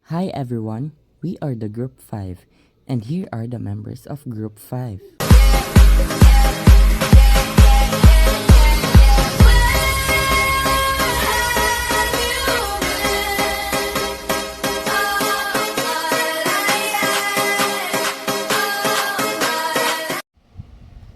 Hi everyone, we are the Group 5, and here are the members of Group 5.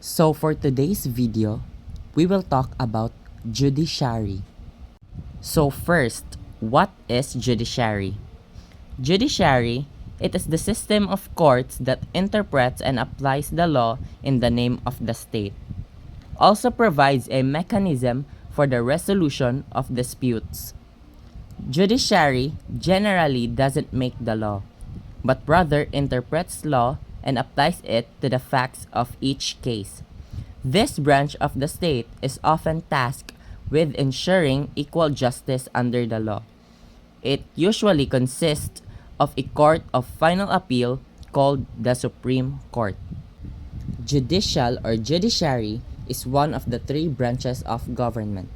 So for today's video, we will talk about Judiciary. So first, what is Judiciary? Judiciary, it is the system of courts that interprets and applies the law in the name of the state. Also provides a mechanism for the resolution of disputes. Judiciary generally doesn't make the law, but rather interprets law and applies it to the facts of each case. This branch of the state is often tasked with ensuring equal justice under the law. It usually consists of a court of final appeal called the Supreme Court. Judicial or judiciary is one of the three branches of government.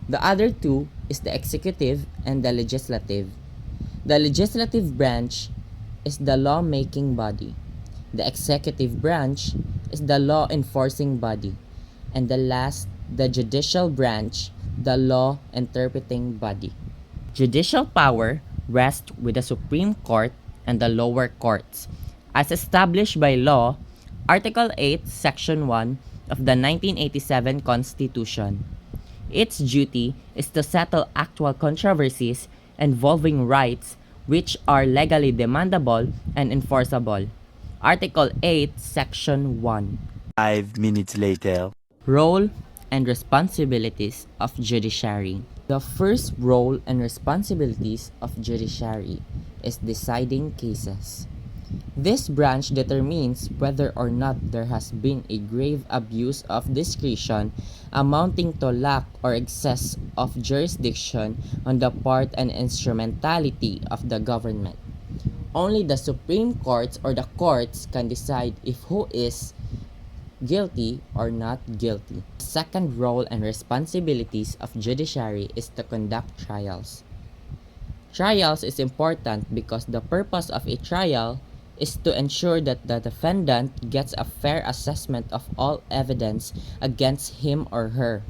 The other two is the executive and the legislative. The legislative branch is the law-making body. The executive branch is the law-enforcing body. And the last, the judicial branch, the law-interpreting body. Judicial power rests with the Supreme Court and the lower courts. As established by law, Article 8, Section 1 of the 1987 Constitution. Its duty is to settle actual controversies involving rights which are legally demandable and enforceable. Article 8, Section 1. 5 minutes later. Role and responsibilities of judiciary. The first role and responsibilities of judiciary is deciding cases. This branch determines whether or not there has been a grave abuse of discretion amounting to lack or excess of jurisdiction on the part and instrumentality of the government. Only the Supreme Courts or the courts can decide if who is guilty or not guilty. The second role and responsibilities of judiciary is to conduct trials. Trials is important because the purpose of a trial is to ensure that the defendant gets a fair assessment of all evidence against him or her.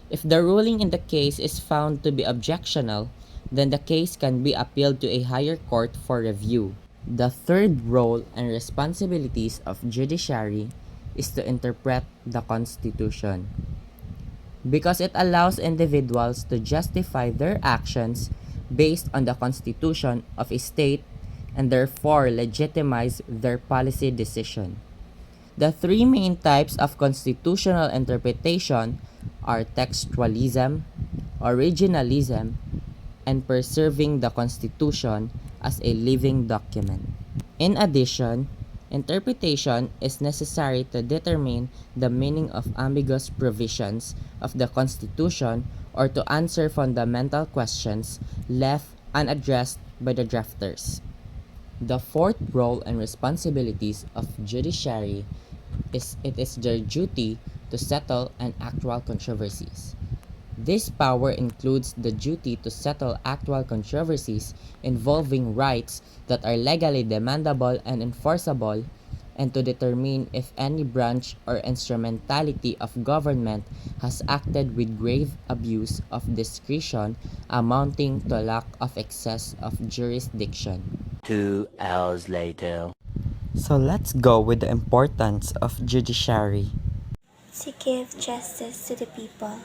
If the ruling in the case is found to be objectionable, then the case can be appealed to a higher court for review. The third role and responsibilities of judiciary is to interpret the Constitution. Because it allows individuals to justify their actions based on the Constitution of a state and therefore legitimize their policy decision. The three main types of constitutional interpretation are textualism, originalism, and preserving the Constitution as a living document. In addition, interpretation is necessary to determine the meaning of ambiguous provisions of the Constitution or to answer fundamental questions left unaddressed by the drafters. The fourth role and responsibilities of judiciary is it is their duty to settle an actual controversies. This power includes the duty to settle actual controversies involving rights that are legally demandable and enforceable, and to determine if any branch or instrumentality of government has acted with grave abuse of discretion amounting to lack of excess of jurisdiction. 2 hours later. So let's go with the importance of judiciary. To give justice to the people.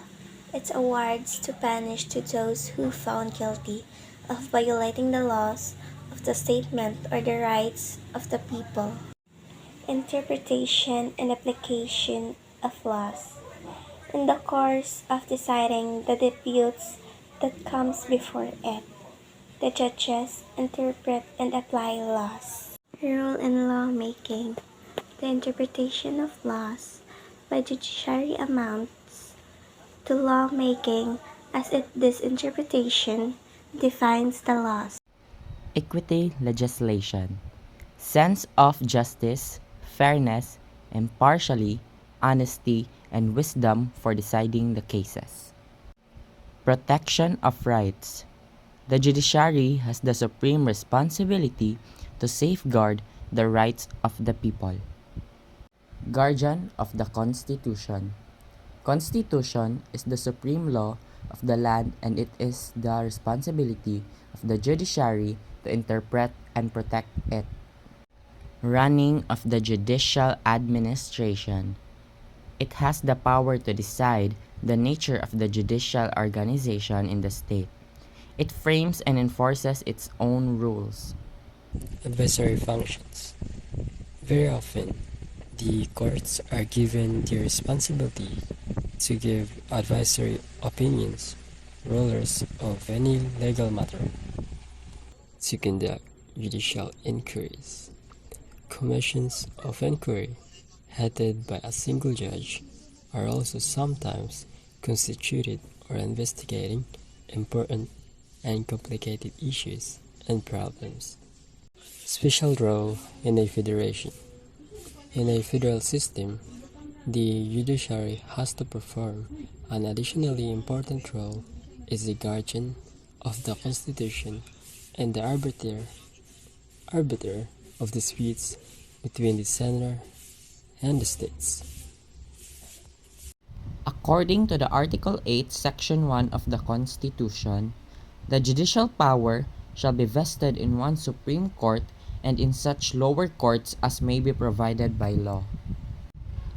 It awards to punish to those who found guilty of violating the laws of the statement or the rights of the people. Interpretation and application of laws. In the course of deciding the disputes that comes before it, the judges interpret and apply laws. Rule in lawmaking. The interpretation of laws by judiciary amounts to lawmaking as this interpretation defines the laws. Equity legislation. Sense of justice, fairness, impartiality, honesty, and wisdom for deciding the cases. Protection of rights. The judiciary has the supreme responsibility to safeguard the rights of the people. Guardian of the Constitution. Constitution is the supreme law of the land, and it is the responsibility of the judiciary to interpret and protect it. Running of the judicial administration. It has the power to decide the nature of the judicial organization in the state. It frames and enforces its own rules. Advisory functions. Very often, the courts are given the responsibility to give advisory opinions, rulers of any legal matter, to conduct judicial inquiries. Commissions of inquiry, headed by a single judge, are also sometimes constituted or investigating important and complicated issues and problems. Special role in a federation. In a federal system, the judiciary has to perform an additionally important role as the guardian of the Constitution and the arbiter of disputes between the center and the states. According to the Article 8, Section 1 of the Constitution, the judicial power shall be vested in one Supreme Court and in such lower courts as may be provided by law.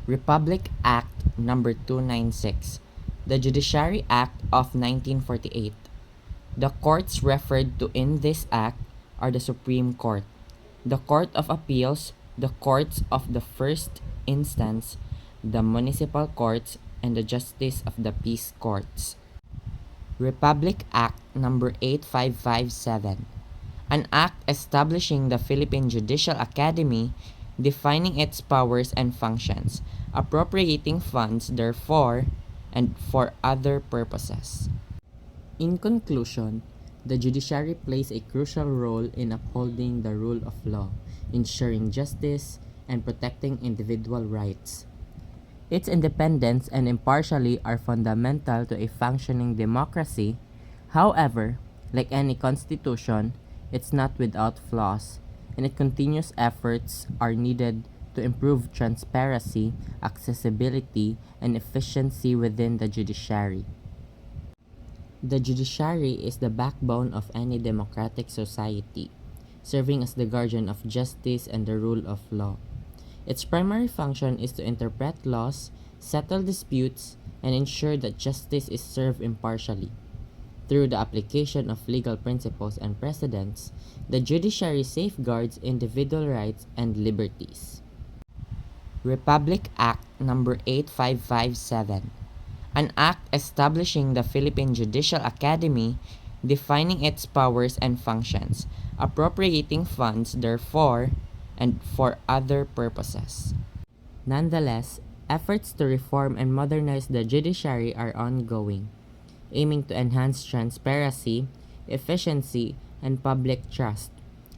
Republic Act No. 296, the Judiciary Act of 1948. The courts referred to in this act are the Supreme Court, the Court of Appeals, the courts of the first instance, the municipal courts, and the Justice of the Peace Courts. Republic Act No. 8557, an act establishing the Philippine Judicial Academy, defining its powers and functions, appropriating funds therefor, and for other purposes. In conclusion, the judiciary plays a crucial role in upholding the rule of law, ensuring justice, and protecting individual rights. Its independence and impartiality are fundamental to a functioning democracy. However, like any constitution, it's not without flaws, and its continuous efforts are needed to improve transparency, accessibility, and efficiency within the judiciary. The judiciary is the backbone of any democratic society, serving as the guardian of justice and the rule of law. Its primary function is to interpret laws, settle disputes, and ensure that justice is served impartially. Through the application of legal principles and precedents, the judiciary safeguards individual rights and liberties. Republic Act No. 8557, an act establishing the Philippine Judicial Academy, defining its powers and functions, appropriating funds therefor, and for other purposes. Nonetheless, efforts to reform and modernize the judiciary are ongoing, aiming to enhance transparency, efficiency, and public trust,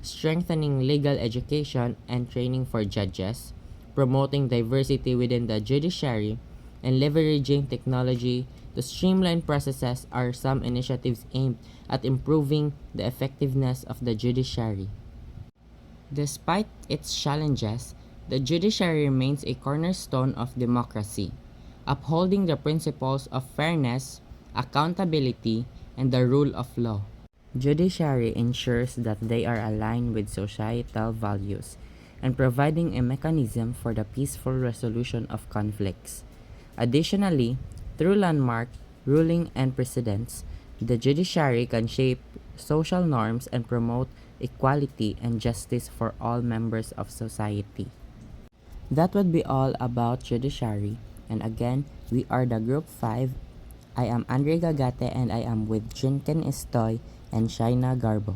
strengthening legal education and training for judges, promoting diversity within the judiciary, and leveraging technology to streamline processes are some initiatives aimed at improving the effectiveness of the judiciary. Despite its challenges, the judiciary remains a cornerstone of democracy, upholding the principles of fairness, accountability, and the rule of law. Judiciary ensures that they are aligned with societal values and providing a mechanism for the peaceful resolution of conflicts. Additionally, through landmark, ruling, and precedents, the judiciary can shape social norms and promote equality and justice for all members of society. That would be all about judiciary. And again, we are the Group 5. I am Andre Gagate and I am with Jinken Estoy and Shaina Garbo.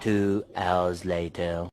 2 hours later.